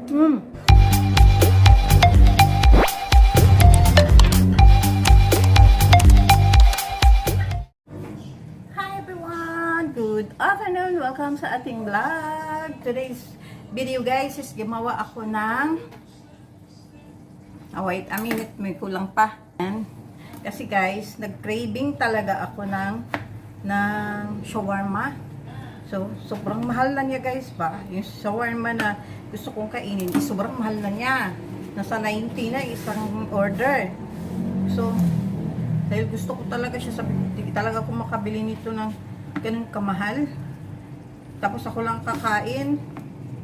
Mm. Hi everyone! Good afternoon! Welcome sa ating vlog. Today's video guys is gumawa ako ng wait a minute, may kulang pa. Kasi guys, nag-craving talaga ako ng shawarma. So, sobrang mahal na niya guys ba? Yung shawarma na gusto kong kainin, sobrang mahal na niya. Nasa 90 na isang order. So, dahil gusto ko talaga siya, sabi talaga ako makabili nito ng ganun kamahal. Tapos ako lang kakain.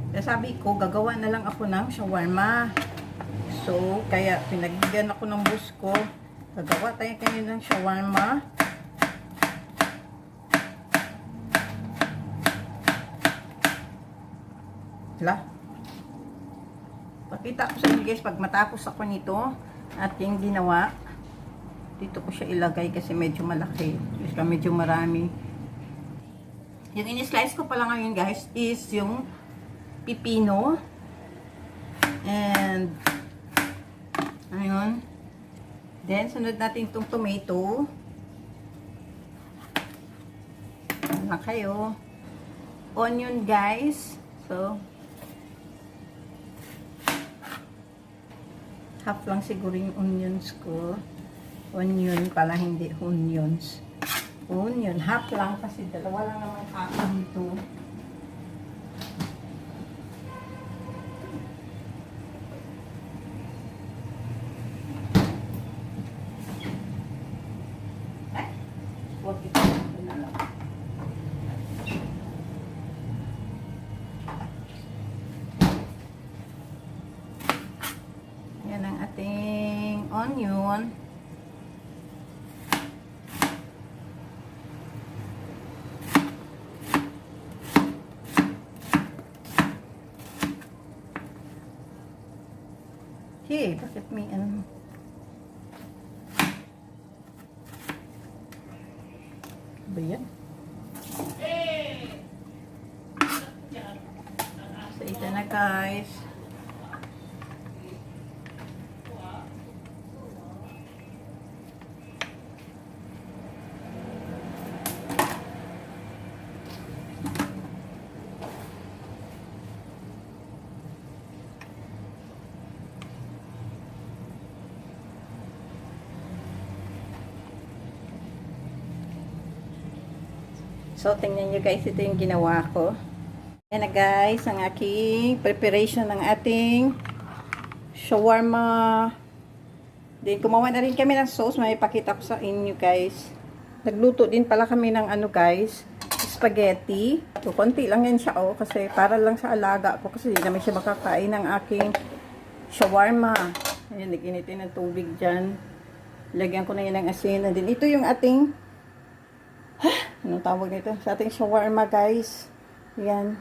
Kaya sabi ko, gagawa na lang ako ng shawarma. So, kaya pinagbigan ako ng boss ko. Gagawa tayo kayo ng shawarma. Pakita ko sa inyo guys, pag matapos ako nito, ating ginawa. Dito ko siya ilagay kasi medyo malaki. Medyo marami. Yung in-slice ko pala ngayon guys is yung pipino. And ayun. Then sunod natin itong tomato. Ayan lang kayo. Onion guys. So half lang siguro yung onions ko. Onion pala, hindi onions. Onion, half lang kasi dalawa lang naman ako dito. Ay, huwag ito na lang. Yan ang ating onion. Hey, bakit may ano? Ba yan? So, ito na guys. So, tingnan nyo guys, ito yung ginawa ko. Ayan na guys, ang aking preparation ng ating shawarma. Then, gumawa na rin kami ng sauce. May ipakita ko sa inyo guys. Nagluto din pala kami ng ano guys, spaghetti. So, konti lang yan siya kasi para lang sa alaga ko. Kasi hindi naman siya makakain ng aking shawarma. Ayan, nag-initin ng tubig dyan. Lagyan ko na yan ng asin. And then, ito yung ating anong tawag nito? Sa ating shawarma guys. Yan.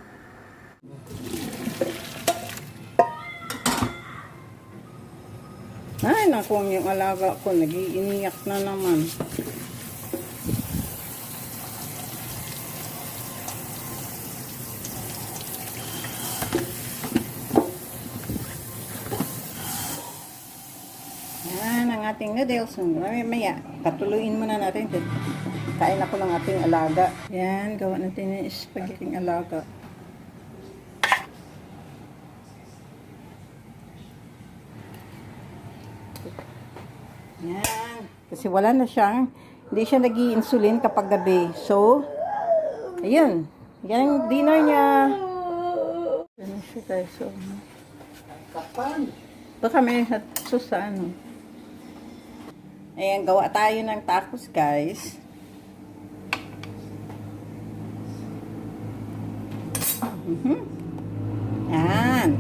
Ay, naku, yung alaga ko. Nag-iiniyak na naman. Yan ang ating noodles. Maya, patuloyin muna natin. Kain ako ng ating alaga. Yan, gawa natin yung spaghetti alaga. Yan. Kasi wala na siyang, hindi siya nag-i-insulin kapag gabi. So, ayun. Yan ang dinner niya. Yan siya guys. So, baka may hatsos sa ano. Ayan, gawa tayo ng tacos guys. Yan.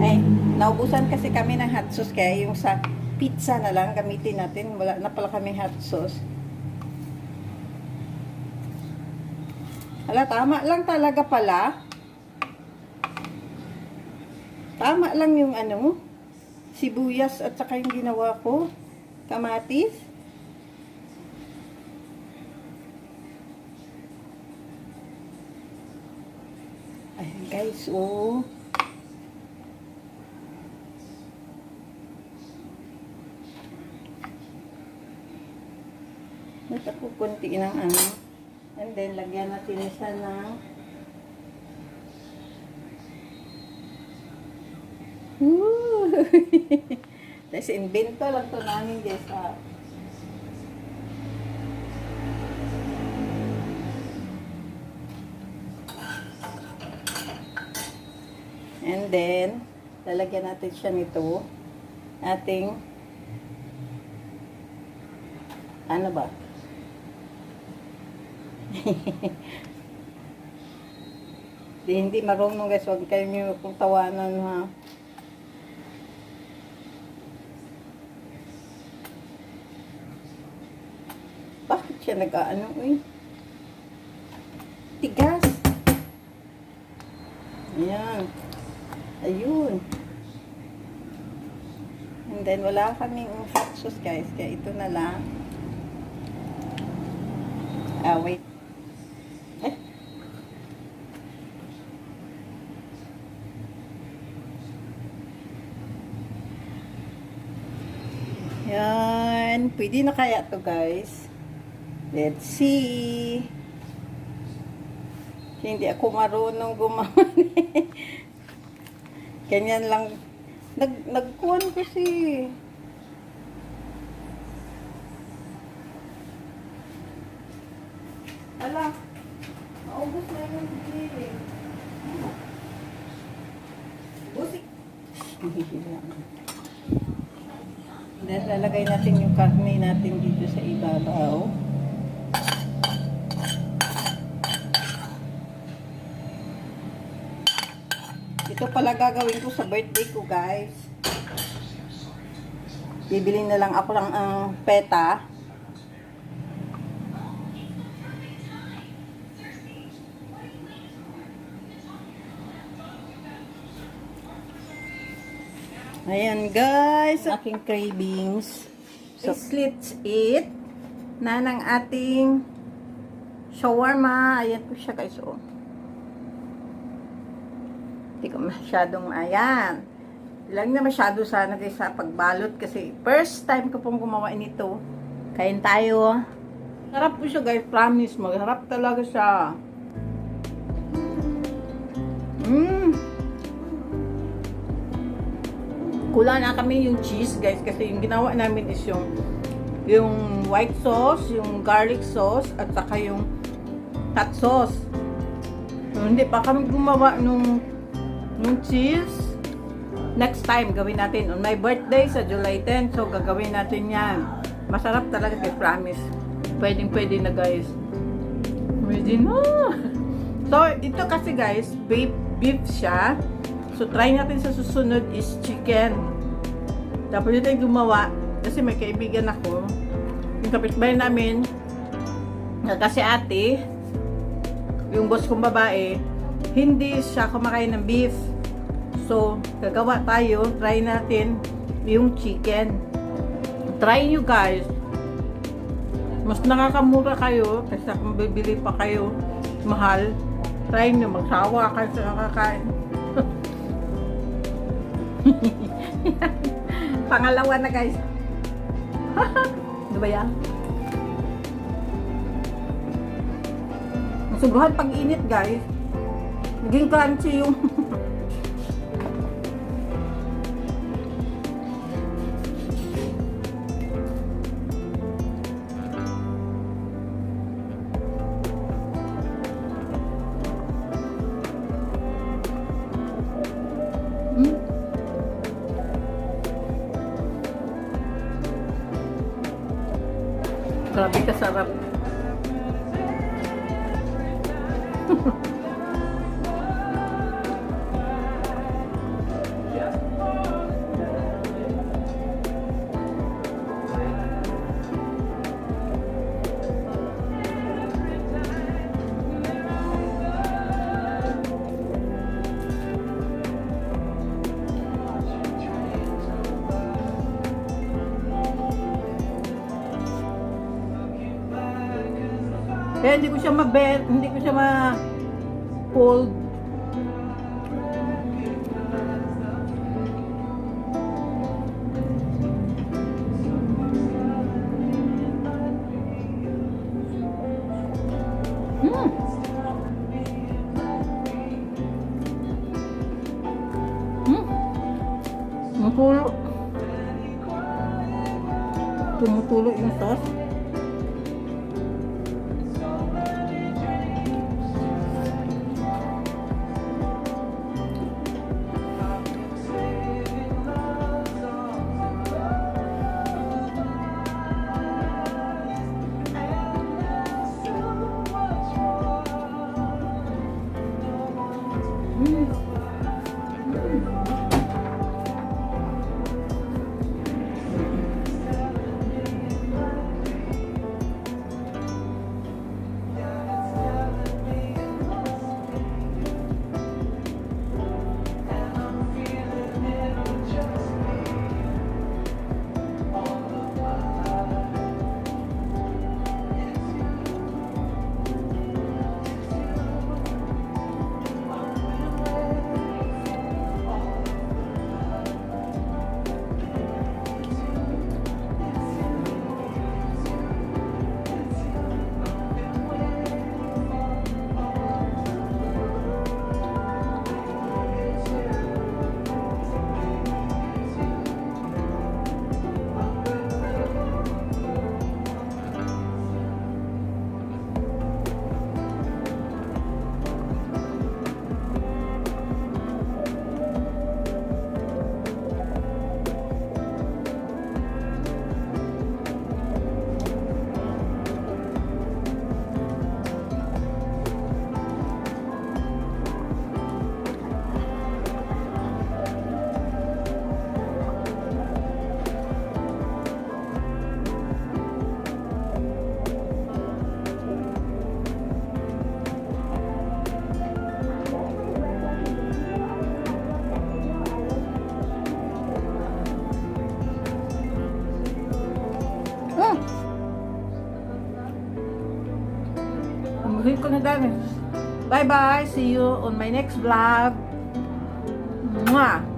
Ay, naubusan kasi kami ng hot sauce kaya yung sa pizza na lang gamitin natin. Wala na pala kami hot sauce. Hala, tama lang talaga pala. Tama lang yung ano, sibuyas at saka yung ginawa ko, kamatis. Ayan guys, oh. Nasa kukunti ng ano. And then, lagyan natin isa ng woo! Tapos, invento lang to namin guys, ha. And then, lalagyan natin siya nito. Ating, ano ba? Hindi marunong guys, huwag kayo nyo kung tawanan ha. Bakit siya nag-ano eh? Tigas. Ayan. Ayun. And then wala kaming hot sauce guys, kaya ito na lang. Wait. Yan. Pwede na kaya to guys. Let's see. Hindi ako marunong gumawa. Ganyan lang. Nagkuhan kasi. Ala. Maubos na yung bili. Busik. Then, lalagay natin yung karne natin dito sa ibabaw. Ito pala gagawin ko sa birthday ko, guys. Bibili na lang ako ng peta. Ayan guys, aking cravings. So, let's eat na ng ating shawarma. Ayan po siya guys, oh. Hindi ko masyadong, ayan. Lang na masyado sana guys sa pagbalot kasi first time ko pong gumawa nito. Kain tayo. Sarap po siya guys, promise. Magharap talaga siya. Kulang na kami yung cheese guys kasi yung ginawa namin is yung white sauce, yung garlic sauce at saka yung hot sauce. So, hindi pa kami gumawa nung cheese. Next time gawin natin on my birthday sa July 10. So gagawin natin yan. Masarap talaga, I promise. Pwede na guys. Pwede na. So ito kasi guys, beef siya. So, try natin sa susunod is chicken. Tapos ito yung gumawa. Kasi may kaibigan ako. Yung kapitbahay namin, kasi ate, yung boss kong babae, hindi siya kumakain ng beef. So, gagawa tayo. Try natin yung chicken. Try nyo guys. Mas nakakamura kayo kasi kung bibili pa kayo mahal. Try nyo. Magsawa kayo sa nakakain. Pangalawa na guys. Ano ba yan? Masuguhan pag init guys. Naging crunchy yung grabe kasarap. Kaya hindi ko siya ma-fold tumutulo. Tumutulo yung sauce. Umuhin ko na dami. Bye bye. See you on my next vlog. Mwah!